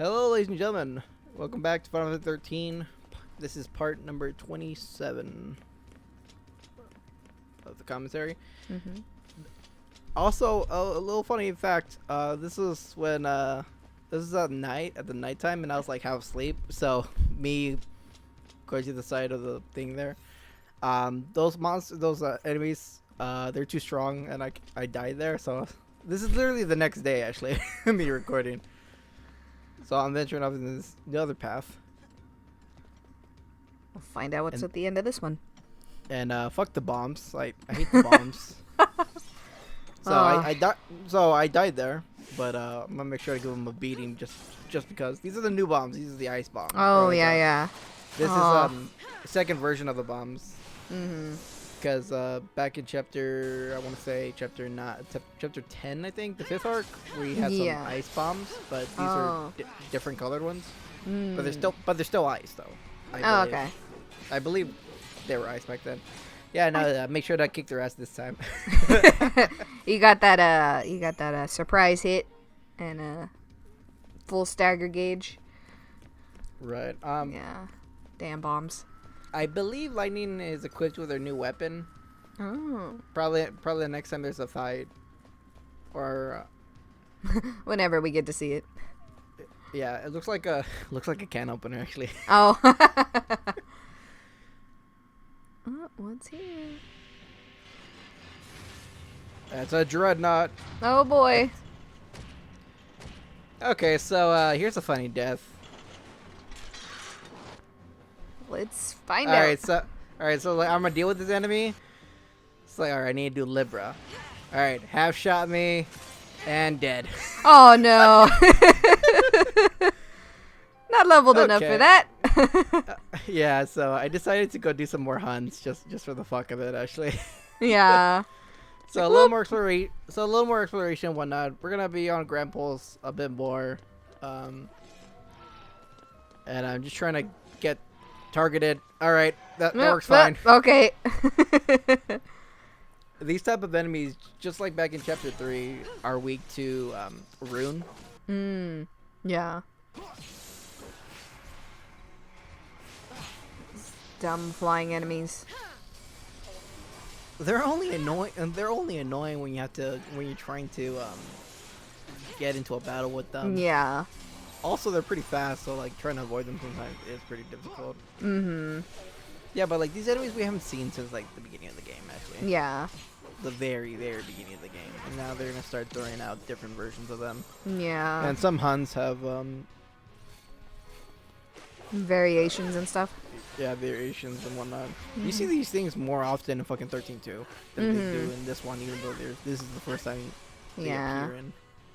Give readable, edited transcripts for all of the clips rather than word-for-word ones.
Hello, ladies and gentlemen. Welcome back to Final Fantasy 13. This is part number 27 of the commentary. Mm-hmm. Also, a little funny fact. This is when this is at the nighttime, and I was like half asleep. So me going to the side of the thing there. Those monsters, those enemies, they're too strong, and I died there. So this is literally the next day, actually, me recording. So I'm venturing off in the other path. We'll find out what's at the end of this one. And fuck the bombs. I hate the bombs. So I died there, but I'm gonna make sure to give them a beating just because these are the new bombs. These are the ice bombs. Oh yeah. This is the second version of the bombs. Mm-hmm. Because back in chapter, I want to say chapter 10, I think, the 5th arc, we had some ice bombs, but these are different colored ones. Mm. But they're still ice though. Okay. I believe they were ice back then. Yeah, no, make sure to kick their ass this time. You got that surprise hit and a full stagger gauge. Right. Yeah. Damn bombs. I believe Lightning is equipped with her new weapon. Oh. Probably the next time there's a fight, or whenever we get to see it. Yeah, it looks like a can opener actually. Oh. What's here? That's a dreadnought. Oh boy. Okay, so here's a funny death. Let's find out. All right, so like, I'm gonna deal with this enemy. It's like, all right, I need to do Libra. All right, half shot me, and dead. Oh no. Not leveled enough for that. Yeah, so I decided to go do some more hunts just for the fuck of it, actually. Yeah. So a little more exploration and whatnot. We're gonna be on Grand Pulse a bit more, and I'm just trying to get targeted. All right, that works fine. Okay. These type of enemies, just like back in chapter 3, are weak to rune. Yeah. Dumb flying enemies. They're only annoying. When you're trying to get into a battle with them. Yeah. Also, they're pretty fast, so like trying to avoid them sometimes is pretty difficult. Mm-hmm. Yeah, but like these enemies we haven't seen since like the beginning of the game, actually. Yeah. The very, very beginning of the game, and now they're gonna start throwing out different versions of them. Yeah. And some hunts have variations and stuff. Yeah, variations and whatnot. Mm-hmm. You see these things more often in fucking 13.2 than they do in this one, even though this is the first time they appear in.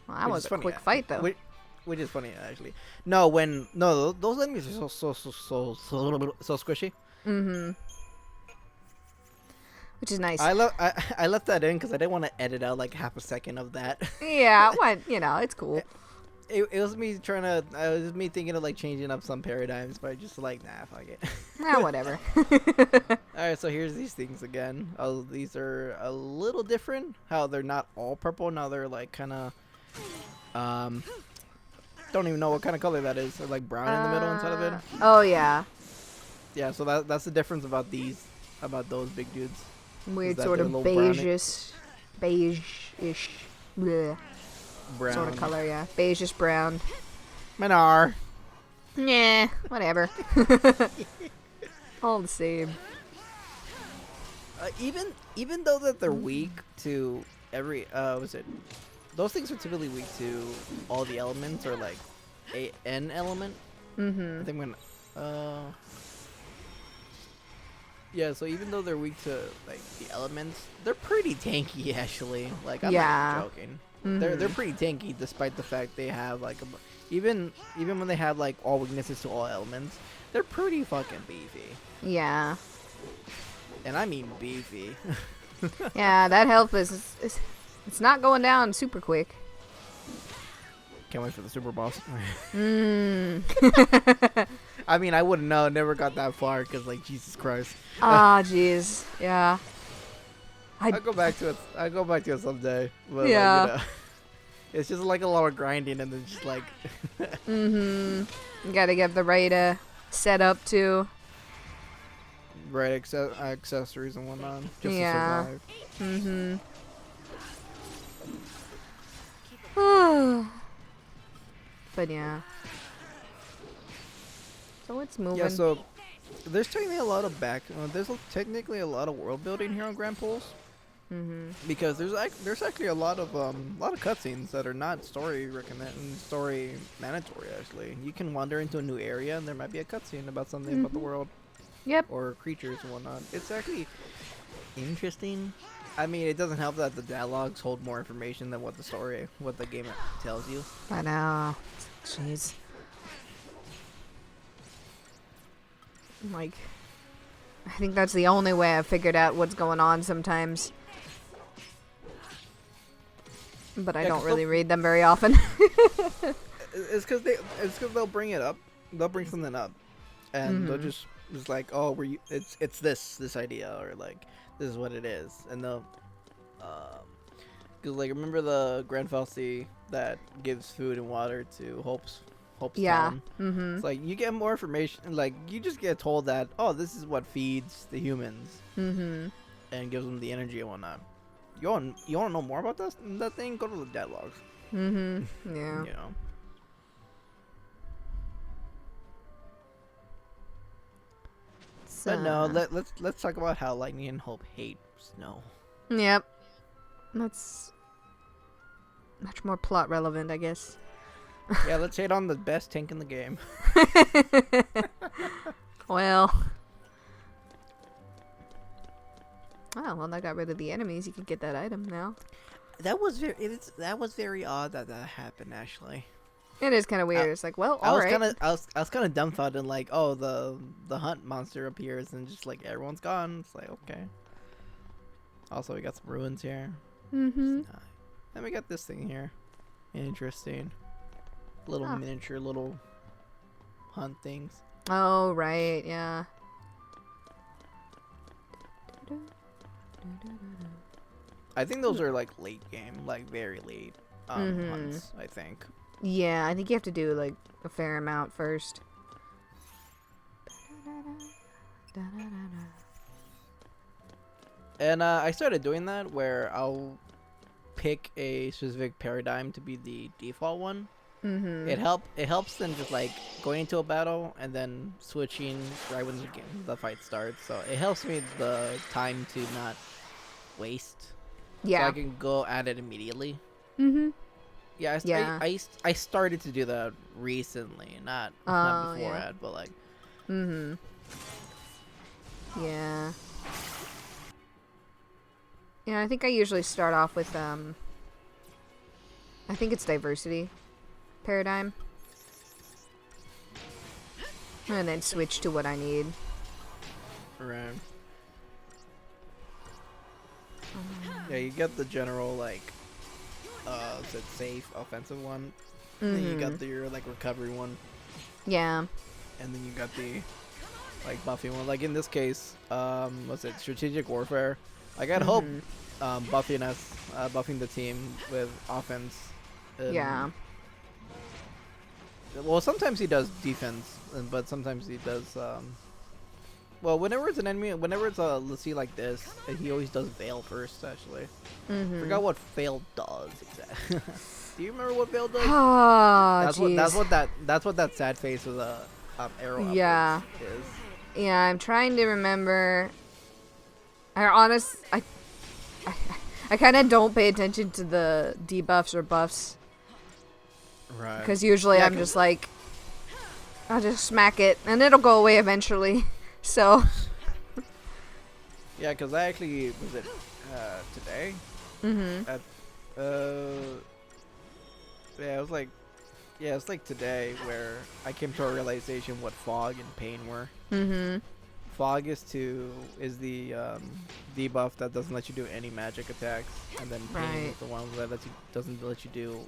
Well, that was a quick fight, though. Which is funny, actually. Those enemies are so squishy. Mm-hmm. Which is nice. I left that in because I didn't want to edit out like half a second of that. Yeah, it's cool. It was me thinking of like changing up some paradigms, but I just like, nah, fuck it. Nah, whatever. Alright, so here's these things again. Oh, these are a little different. How they're not all purple, now they're like kind of, don't even know what kind of color that is. They're like brown in the middle instead of it. Oh, yeah. Yeah, so that's the difference about those big dudes. Weird sort of beige-ish bleh, brown sort of color, yeah. Beige-ish brown. Minar. Yeah, whatever. All the same. Even though that they're weak to every those things are typically weak to all the elements, or like an element. Mm-hmm. I think when yeah, so even though they're weak to like the elements, they're pretty tanky actually. Like I'm not even joking. Mm-hmm. They're pretty tanky despite the fact they have like even when they have like all weaknesses to all elements, they're pretty fucking beefy. Yeah. And I mean beefy. Yeah, that health is it's not going down super quick. Can't wait for the super boss. Mm. I mean, I wouldn't know. Never got that far because, like, Jesus Christ. Ah, jeez. Yeah. I'll go back to it. I'll go back to it someday. But, yeah. Like, It's just like a lot of grinding and then just like Mm-hmm. You gotta get the right setup too. right accessories and whatnot just to Yeah. survive. Mm-hmm. But yeah. So it's Yeah, moving. so there's technically a lot of technically a lot of world building here on Grand Pulse Mm-hmm. because there's actually a lot of cutscenes that are not story mandatory. Actually, you can wander into a new area and there might be a cutscene about something about the Mm-hmm. world Yep. or creatures and whatnot. It's actually interesting. I mean, it doesn't help that the dialogues hold more information than what the game tells you. But jeez. Like, I think that's the only way I've figured out what's going on sometimes. But I Yeah, don't 'cause really read them very often. it's because they'll bring it up. They'll bring something up, and they'll Mm-hmm. just like, oh, it's this idea, or like this is what it is, and they'll because like remember the Grand Falsi that gives food and water to Hope's Yeah. town. Mm-hmm. It's like you get more information. Like you just get told that, oh, this is what feeds the humans Mm-hmm. and gives them the energy and whatnot. You want to know more about that thing? Go to the dialogues. Mm-hmm. Yeah. You know. But no, So, let's talk about how Lightning and Hope hate snow. yep. That's much more plot relevant, I guess. Yeah, let's hate on the best tank in the game. Well. Oh, well, that got rid of the enemies. You can get that item now. That was very odd that happened actually. It is kind of weird. It's like, well, alright. I was kind of dumbfounded like, oh, the hunt monster appears and just like everyone's gone. It's like, okay. Also, we got some ruins here. Mm-hmm. And we got this thing here. Interesting. Little Huh. miniature little hunt things. Oh, right, yeah. I think those are like late game, like very late hunts, I think. Yeah, I think you have to do, like, a fair amount first. And I started doing that where I'll pick a specific paradigm to be the default one. Mm-hmm. It helps than just like going into a battle and then switching right when the fight starts. So it helps me the time to not waste. So Yeah. I can go at it immediately. Mm-hmm. Yeah, Yeah. I started to do that recently, not Oh, before yeah. that, but like Mm-hmm. Yeah. Yeah, I think I usually start off with, I think it's diversity paradigm. And then switch to what I need. right. Yeah, you get the general like safe offensive one. Then you got your like recovery one, Yeah. and then you got the like buffy one. Like in this case, was it strategic warfare? Like I'd hope buffing the team with offense. Yeah. Well, sometimes he does defense, but sometimes he does. Well, whenever it's an enemy, whenever it's a let's see like this, he always does veil first. Actually, forgot what veil does exactly. Do you remember what veil does? Oh, That's what that sad face with a arrow Yeah. upwards is. Yeah, I'm trying to remember. I kind of don't pay attention to the debuffs or buffs. Right. Because usually I'm just like, I'll just smack it and it'll go away eventually. So. Yeah, because I actually was it today. At yeah, it was like it's like today where I came to a realization what fog and pain were. Fog is the debuff that doesn't let you do any magic attacks, and then pain Right. is the one that doesn't let you do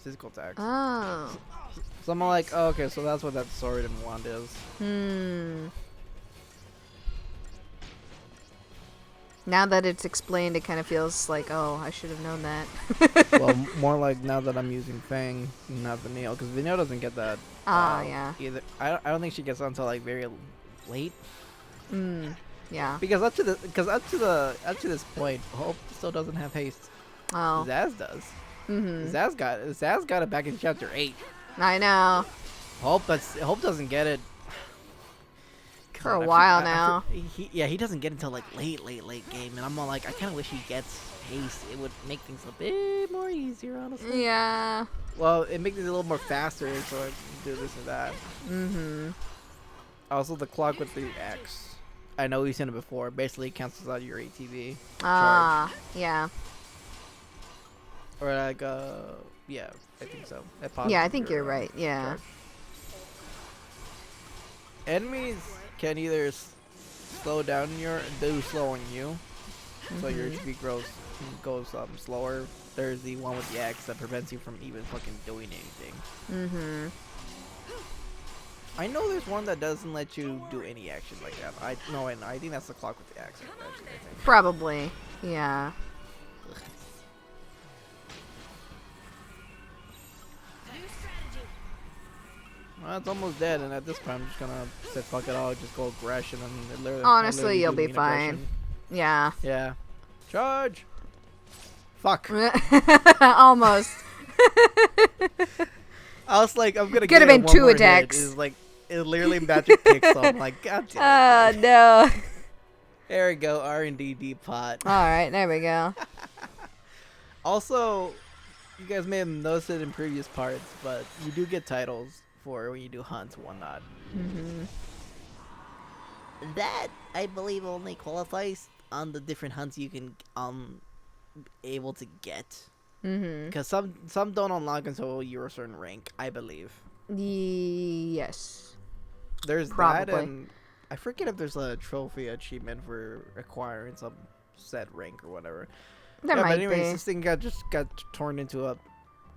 physical attacks. Oh. So I'm like, oh, okay, so that's what that sword and wand is. Now that it's explained, it kind of feels like, oh, I should have known that. Well, more like now that I'm using Fang, not Vanille, because Vanille doesn't get that. Yeah. Either. I don't think she gets on until like very late. Yeah. Because up to this point, Hope still doesn't have haste. Oh. Zaz does. Mm-hmm. Zaz got it back in chapter 8. I know. Hope doesn't get it For a while now. He doesn't get until like late game, and I'm all like, I kind of wish he gets haste. It would make things a bit more easier, honestly. Yeah. Well, it makes it a little more faster, so I can do this and that. Mm-hmm. Also, the clock with the X. I know we've seen it before. Basically, it cancels out your ATV charge. Yeah. Or like, yeah, I think so. Yeah, I think you're right. Yeah. Charge. Enemies can either slow down slow on you, so your HP goes slower. There's the one with the X that prevents you from even fucking doing anything. Mm-hmm. I know there's one that doesn't let you do any action like that. I think that's the clock with the X. Actually, I think. Probably. Yeah. Well, it's almost dead, and at this point, I'm just gonna say fuck it all, just go aggression, and it literally. Honestly, you'll be fine. Aggression. Yeah. Yeah. Charge. Fuck. Almost. I was like, I'm gonna Could have been 2 attacks. It's like, it literally magic kicks, so I'm like, god damn it. No. There we go, R&D pot. Alright, there we go. Also, you guys may have noticed it in previous parts, but you do get titles for when you do hunts and whatnot. Mm-hmm. That, I believe, only qualifies on the different hunts you can able to get. Mm-hmm. Because some don't unlock until you're a certain rank, I believe. Yes. There's Probably. that, and I forget if there's a trophy achievement for acquiring some set rank or whatever. There yeah, might but anyways, be. this thing got torn into a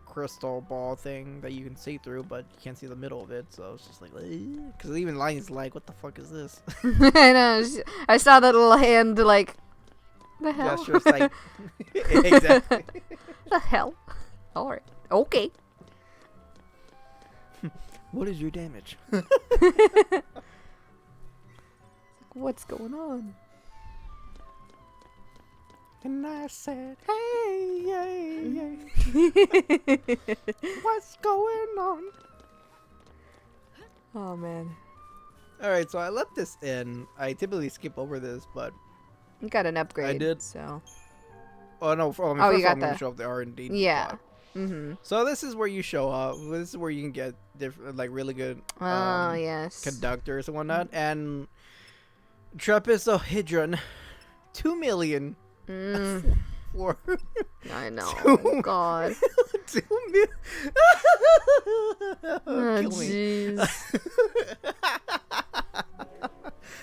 crystal ball thing that you can see through, but you can't see the middle of it, so it's just like, because even Lion's like, what the fuck is this? I know. I saw that little hand, like, the hell? Gesture, it's like, exactly. The hell? Alright. Okay. What is your damage? What's going on? And I said, hey, what's going on? Oh, man. Alright, so I left this in. I typically skip over this, but... You got an upgrade. I did. So. Oh, no. First you of got all, I'm going the... to show up the R&D. Yeah. Spot. Mm-hmm. So this is where you show up. This is where you can get different, like, really good yes. conductors and whatnot. And Trapezohedron, 2 million. For I know. 2 God. 2 million. Oh, Kill me. jeez.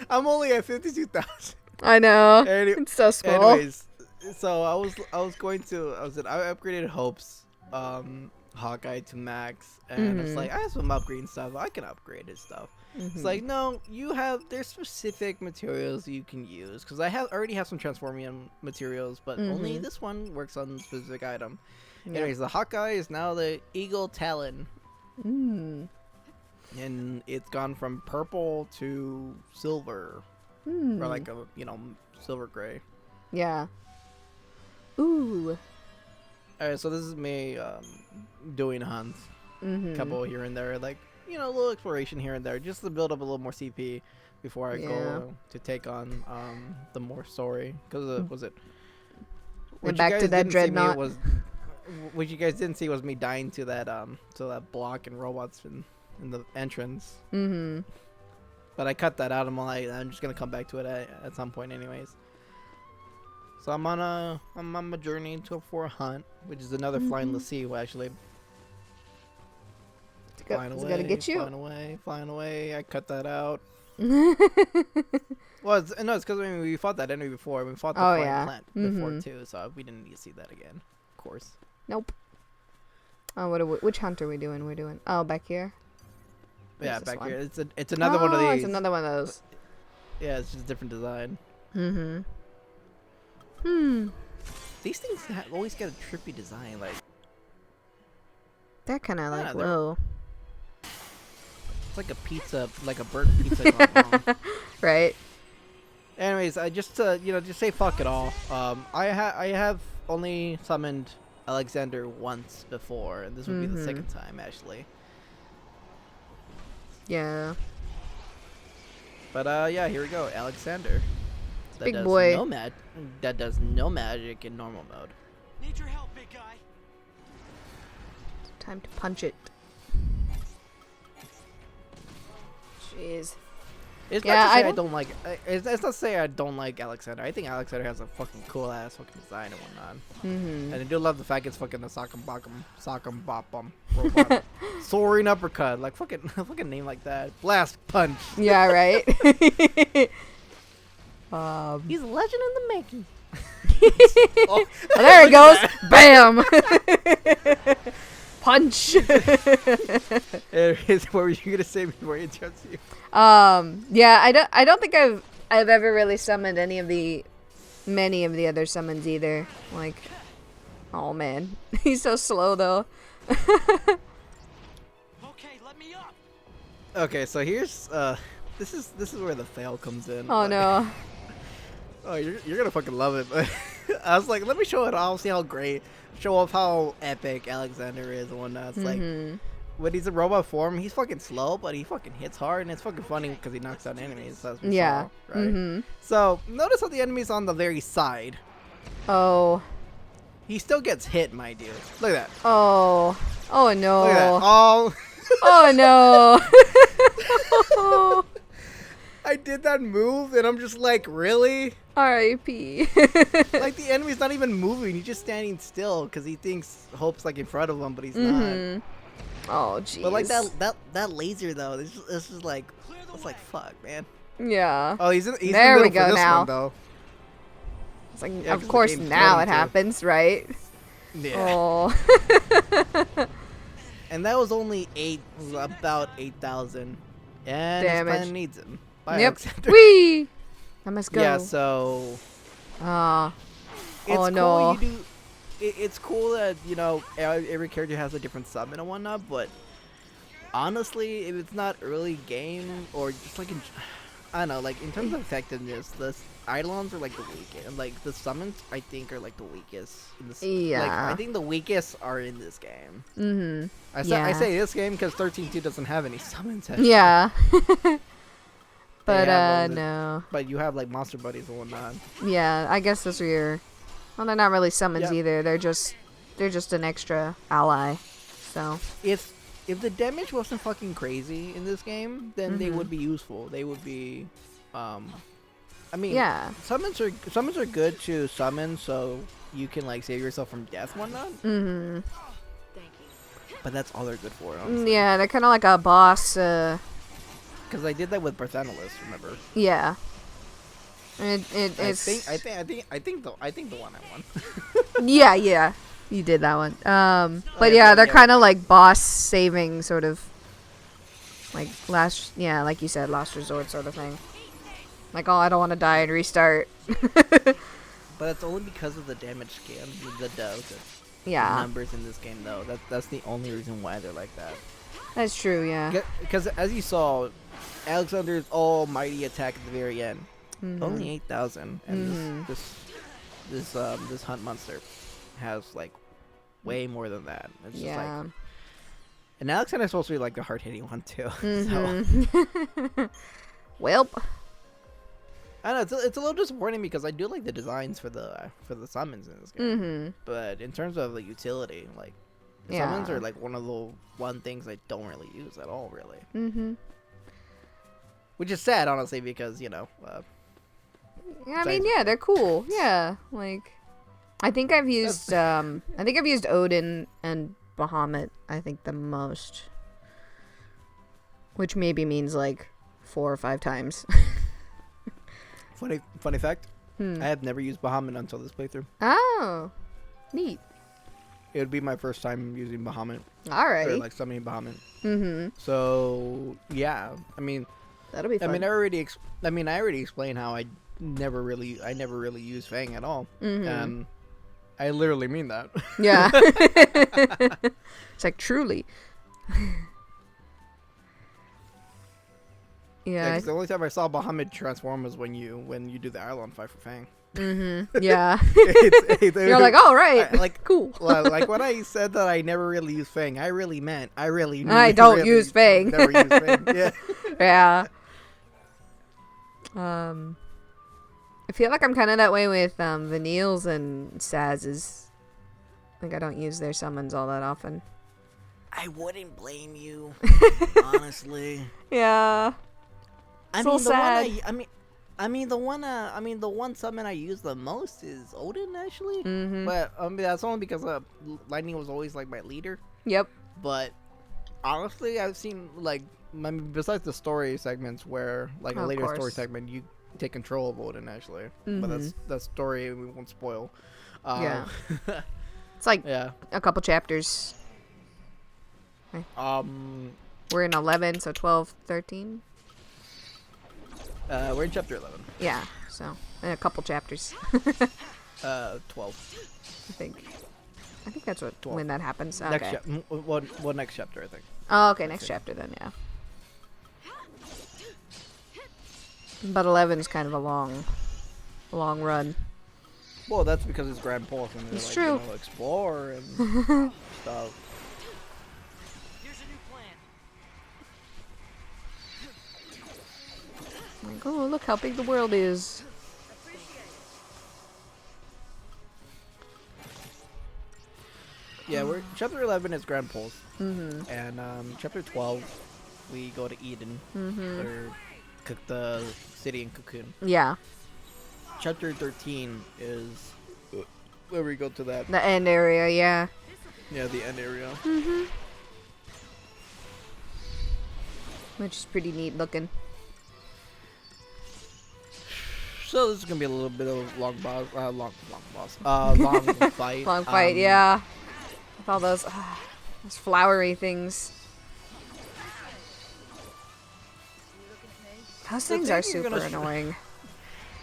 I'm only at 52,000. I know. It's so small. Anyways, so I upgraded Hope's Hawkeye to max, and it's like, I have some upgrading stuff. I can upgrade his stuff. It's like, no, there's specific materials you can use, because I already have some transformium materials, but only this one works on a specific item. Yep. Anyways, the Hawkeye is now the Eagle Talon. And it's gone from purple to silver, or like a silver gray. Yeah. Ooh. Alright, so this is me doing hunts, couple here and there, like, a little exploration here and there, just to build up a little more CP before I go to take on the more story. Because was it? And back to that dreadnought. What you guys didn't see was me dying to that block and robots in the entrance. But I cut that out. I'm just gonna come back to it at some point, anyways. So I'm on my journey for a hunt, which is another flying Lassie, actually. Flying away, gotta get you. Flying away. I cut that out. Well, it's because we fought that enemy before. We fought the flying plant before too, so we didn't need to see that again. Of course. Nope. Oh, which hunt are we doing? We're doing back here. Yeah, back here. It's another one of these. It's another one of those. Yeah, it's just a different design. These things always get a trippy design. Like, They're kind of like, yeah, whoa. it's like a pizza, like a burnt pizza gone wrong. Right. Anyways, I just just say fuck it all. I have only summoned Alexander once before, and this would be the second time actually. Yeah. But yeah, here we go, Alexander. That Big does boy. that does no magic in normal mode. Need your help, big guy. Time to punch it. Jeez. It's Yeah, not to say I I don't like. It's not to say I don't like Alexander. I think Alexander has a fucking cool ass fucking design and whatnot. And I do love the fact it's fucking the sock'em bop'em robot. Soaring uppercut, like fucking name like that. Blast punch. Yeah, right. He's a legend in the making. Oh, there it goes. Bam. Punch. Anyways, what were you gonna say before you interrupt you? Yeah, I don't think I've ever really summoned many of the other summons either. Like, oh man, he's so slow though. Okay, let me up. Okay, so here's this is where the fail comes in. Oh no. Oh, you're gonna fucking love it. But I was like, let me show it off, see how great, show off how epic Alexander is and whatnot. It's like when he's in robot form, he's fucking slow, but he fucking hits hard, and it's fucking funny because he knocks down enemies. As we Yeah. saw, right? So notice how the enemy's on the very side. Oh. He still gets hit, mind you. Look at that. Oh. Oh no. Look at that. Oh. Oh no. I did that move, and I'm just like, really? R.I.P. Like, the enemy's not even moving. He's just standing still because he thinks Hope's, like, in front of him, but he's not. Oh, jeez. But, like, that laser, though, this is like, it's like, fuck, man. Yeah. Oh, he's in the There we middle go for this now. one, though. It's like, Yeah, 'cause of the course, game's now floating it too. happens, right? Yeah. Oh. And that was only about 8,000. And his Damage. planet needs him. Bye, Yep. Alexander. Whee! I must go. Yeah, so... Ah. It's Oh, cool no. you do. It's cool that every character has a different summon and whatnot, but honestly, if it's not early game or just like I don't know, like in terms of effectiveness, the Eidolons are like the weakest. Like the summons, I think, are like the weakest in this. Yeah. Like, I think the weakest are in this game. I Yeah. say this game because 13.2 doesn't have any summons. Yeah. But have no. But you have like monster buddies and whatnot. Yeah, I guess those are your. Well, they're not really summons Yep. either. They're just an extra ally. So. If the damage wasn't fucking crazy in this game, then they Mm-hmm. would be useful. They would be, I mean, Yeah. summons are good to summon, so you can like save yourself from death, and whatnot. But that's all they're good for, honestly. Yeah, they're kind of like a boss. Because I did that with Barthanalis, remember? Yeah. It's. I think the one I won. Yeah. You did that one. But yeah, yeah, they're yeah. kind of like boss saving sort of. Like like you said, last resort sort of thing. Like, oh, I don't want to die and restart. But that's only because of the damage scale, the Yeah, numbers in this game, though. That's the only reason why they're like that. that's true. Yeah. Because as you saw, Alexander's almighty attack at the very end, only 8,000, and this hunt monster has like way more than that. It's just Yeah. like, and Alexander's supposed to be like the hard hitting one too. So Welp. I don't know, it's a little disappointing because I do like the designs for the summons in this game, but in terms of the utility, like the summons Yeah. are like one of the things I don't really use at all, really. Which is sad, honestly, because Yeah, I mean, yeah, they're cool. Yeah, like I think I've used Odin and Bahamut. I think the most, which maybe means like 4 or 5 times. Funny fact, I have never used Bahamut until this playthrough. Oh, neat. It would be my first time using Bahamut, or Alrighty. like summoning Bahamut. So yeah, I mean, That'll be fun. I already explained how never really use Fang at all, Mhm. and I literally mean that. Yeah. It's like truly. Yeah. Because the only time I saw Bahamut transform was when you do the Arlon fight for Fang. Yeah. It's- You're like, oh right, like cool. like when I said that I never really use Fang, I really meant I really I don't really use Fang. Never use Fang. Yeah. Yeah. I feel like I'm kind of that way with Vanille's and Saz's. Like I don't use their summons all that often. I wouldn't blame you, honestly. Yeah. I So mean, sad. the one summon I use the most is Odin, actually. Mhm. But that's only because Lightning was always like my leader. Yep. But honestly, I've seen like, I mean, besides the story segments where like a Of later story course. segment, you take control of Odin actually. But Mhm. that's story we won't spoil. Yeah. It's like Yeah. a couple chapters. We're in 11, so 12, 13. We're in chapter 11. Yeah. So in a couple chapters. 12. I think. I think that's what 12. when that happens. Next Okay. one next chapter, I think. Oh, okay. Next chapter then. Yeah. But 11's kind of a long run. Well, that's because it's Grand Pulse and they're It's like, true. you know, explore and stuff. Here's a new plan. Like, oh, look how big the world is. Yeah, we're chapter 11 is Grand Pulse, Mhm. and chapter 12 we go to Eden, Mhm. or cook the city in Cocoon. Yeah. Chapter 13 is where we go to that, The end area. Yeah. yeah, the end area. Which is pretty neat looking. So this is gonna be a little bit of long fight. Long fight. Yeah. With all those flowery things. Those The things thing are you're super gonna annoying.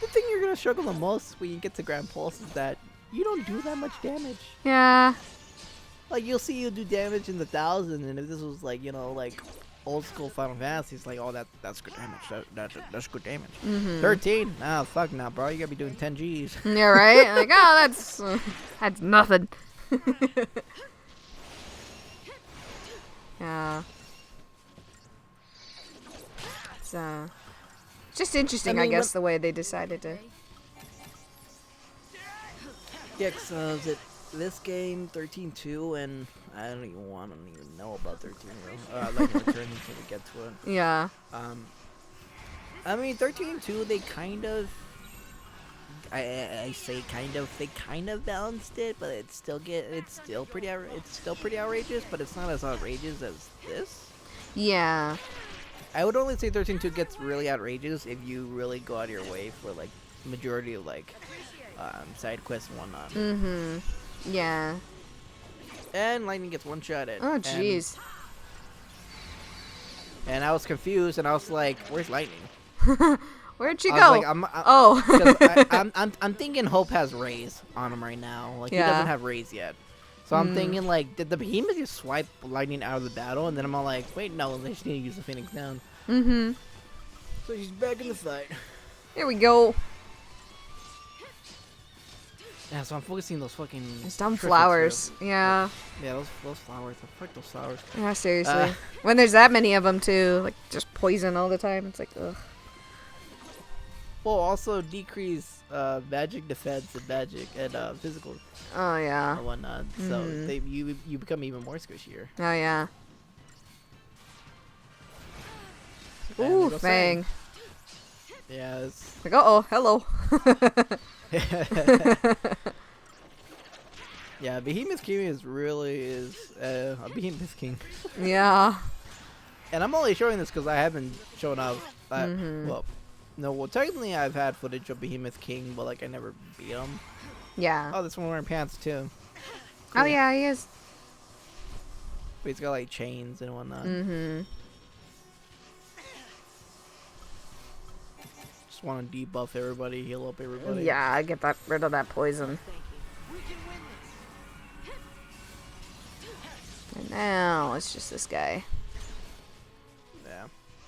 The thing you're gonna struggle the most when you get to Grand Pulse is that you don't do that much damage. Yeah. Like, you'll see you do damage in the 1,000, and if this was like, you know, like old school Final Fantasy, it's like, oh, that's good damage. That's good damage. 13? Ah, fuck nah, bro. You gotta be doing 10 Gs. Yeah. Right. Like, oh, that's nothing. Yeah. It's just interesting, I, mean, guess, the way they decided to. Yeah, cause this game 13-2, and I don't even know about 13. Like return until we get to it. Yeah. I mean 13-2, they kind of. I say kind of, they kind of balanced it, but it's still pretty outrageous, but it's not as outrageous as this. Yeah. I would only say 13-2 gets really outrageous if you really go out of your way for like majority of like side quests and whatnot. Mhm. Yeah. And Lightning gets one shot at. Oh, jeez. And I was confused, and I was like, "Where's Lightning?" Where'd she I go? was like, Oh. 'cause I'm thinking Hope has Rays on him right now. Like, he Yeah. doesn't have Rays yet. So I'm thinking, like, did the Behemoth just swipe Lightning out of the battle? And then I'm all like, wait, no, they just need to use the Phoenix down. Mhm. So she's back in the fight. Here we go. Yeah, so I'm focusing those fucking... It's dumb triplets flowers. Yeah. there. Yeah, those flowers. I fuck those flowers. Yeah, seriously. When there's that many of them, too. Like, just poison all the time. It's like, ugh. Well, also decrease magic defense and magic and physical Oh, yeah. or whatnot. So you become even more squishier. Oh, yeah. And Ooh, they go Fang. Fang. Yeah, it's... Like, uh-oh, hello. Yeah, Behemoth King is a Behemoth King. Yeah. And I'm only showing this because I haven't shown up. Well, technically I've had footage of Behemoth King, but like I never beat him. Yeah. Oh, this one wearing pants too. Oh, yeah, he is. But he's got like chains and whatnot. Mm-hmm. Just want to debuff everybody, heal up everybody. Yeah, get rid of that poison. Thank you. We can win this. And now it's just this guy. Yeah.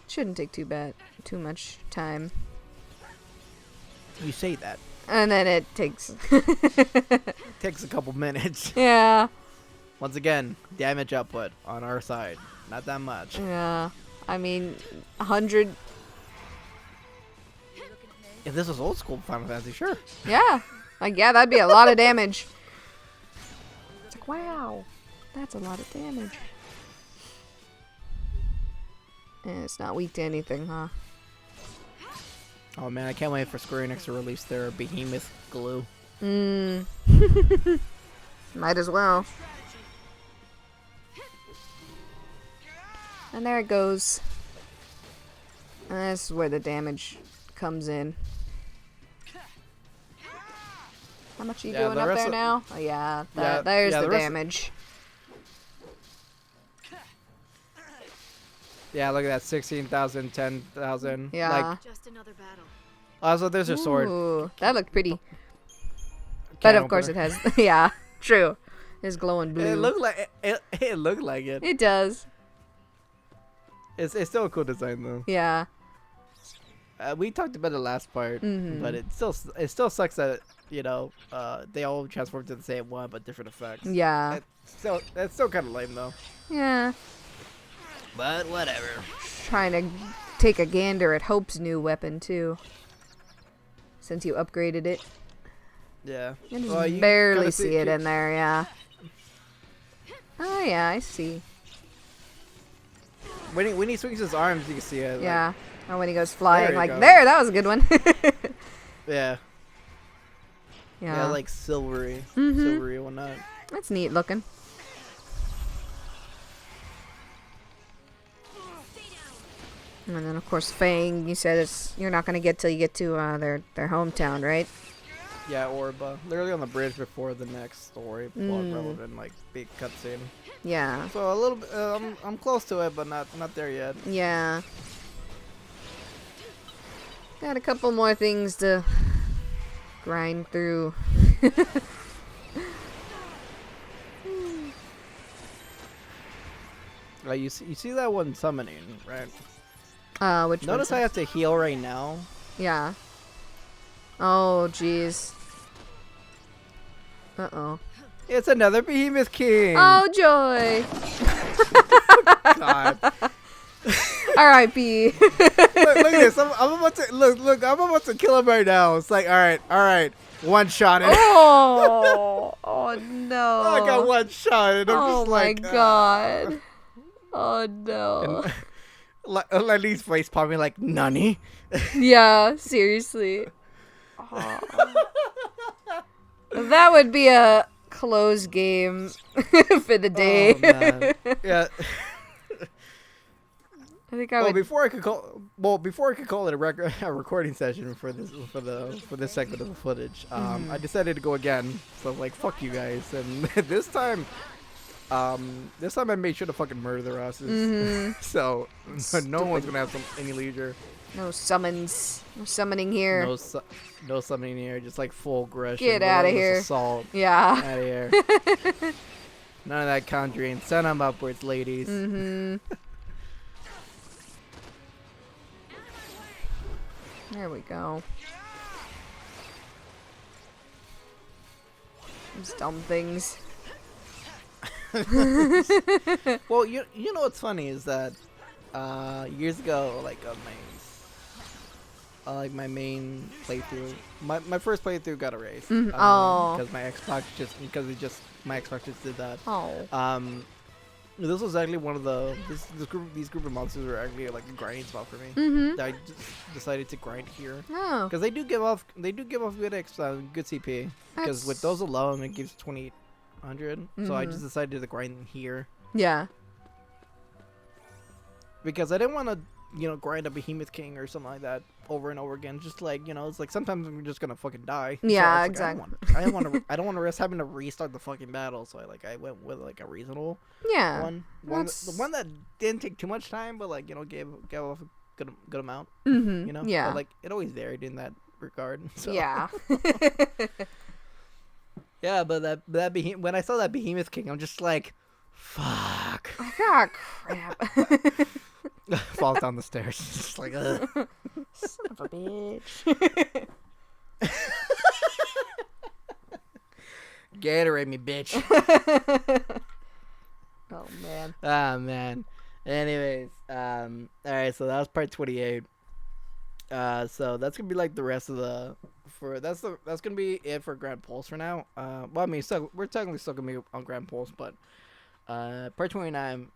Shouldn't take too much time. You say that. And then it takes. Takes a couple minutes. Yeah. Once again, damage output on our side. Not that much. Yeah. I mean, 100. If this was old school Final Fantasy, sure. Yeah. Like, yeah, that'd be a lot of damage. It's like, wow. That's a lot of damage. And it's not weak to anything, huh? Oh man, I can't wait for Square Enix to release their Behemoth glue. Might as well. And there it goes. And this is where the damage comes in. How much are you Yeah, doing the up rest there of- now? Oh yeah, Yeah, there's yeah, the the rest- damage. Yeah, look at that, 16,000, 10,000. Yeah. Like, Just another battle. also, there's her sword. Ooh, that looked pretty. But Can't of open course her. it has. Yeah, true. It's glowing blue. It looked like it looked like it. It does. It's still a cool design though. Yeah. We talked about the last part, Mhm. but it still sucks that they all transform to the same one but different effects. Yeah. That's still kind of lame though. Yeah. But whatever. Trying to take a gander at Hope's new weapon too. Since you upgraded it. Yeah. You can Well, just you barely kinda see it in there, yeah. Oh yeah, I see. When he swings his arms, you can see it. Like, Yeah. Or when he goes flying, you like, go. there, that was a good one. Yeah. Yeah. Yeah, like silvery, Mhm. silvery and whatnot. That's neat looking. And then, of course, Fang, you said you're not going to get till you get to their hometown, right? Yeah, Orba. Literally on the bridge before the next story plot relevant, like big cutscene. Yeah. So a little bit, I'm close to it, but not there yet. Yeah. Got a couple more things to grind through. Like you see that one summoning, right? Which Notice one's I that? have to heal right now. Yeah. Oh, jeez. Uh-oh. It's another Behemoth King. Oh, joy. God. R.I.P. look at this. I'm about to look. I'm about to kill him right now. It's like, all right, one shot. Oh. Oh, no. I got one shot. And I'm Oh, just my like, God. Oh, no. And at least face popping like Nani. Yeah, seriously. Oh. That would be a close game for the day. Oh, man. Yeah. I think I Well, would. before I could call it a recording session for this segment of the footage, I decided to go again. So like, fuck you guys. And this time I made sure to fucking murder their asses. So no one's gonna have any leisure. No summons. No summoning here. No summoning here. Just like full aggression. Get outta relentless here. Assault. Yeah. Out of here. None of that conjuring. Send them upwards, ladies. Mm-hmm. There we go. These dumb things. Well, you know what's funny is that years ago, like my main playthrough, my first playthrough got erased. Oh. Because my Xbox just did that. Oh. This was actually one of these group of monsters were actually like a grinding spot for me. Mm-hmm. I just decided to grind here Oh. because they do give off good good CP. Because with those alone, it gives 2,800. So I just decided to grind here Yeah. because I didn't want to, grind a Behemoth King or something like that over and over again. Just like, it's like sometimes I'm just gonna fucking die. So Yeah, it's like, exactly. I don't want to risk having to restart the fucking battle. So I went with like a reasonable Yeah. one. The one that didn't take too much time, but like gave off a good amount. Mm-hmm. You know. Yeah. But like it always varied in that regard. So. Yeah. Yeah, but when I saw that Behemoth King, I'm just like, fuck. Ah, crap. Falls down the stairs. Just like, ugh. Son of a bitch. Gatorade me, bitch. Oh, man. Ah, man. Anyways, all right, so that was part 28. So that's gonna be like the rest of that's gonna be it for Grand Pulse for now. Well, I mean, so we're technically still gonna be on Grand Pulse, but part 29,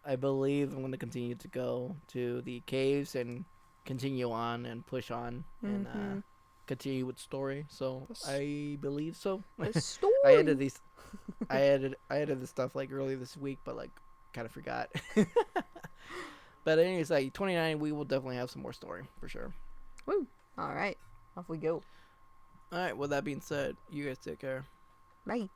I believe I'm gonna continue to go to the caves and continue on and push on and continue with story. So I believe so. The story. I edited this stuff like early this week, but like kind of forgot. But anyways, like 29, we will definitely have some more story for sure. Woo. All right. Off we go. All right. With that being said, you guys take care. Bye.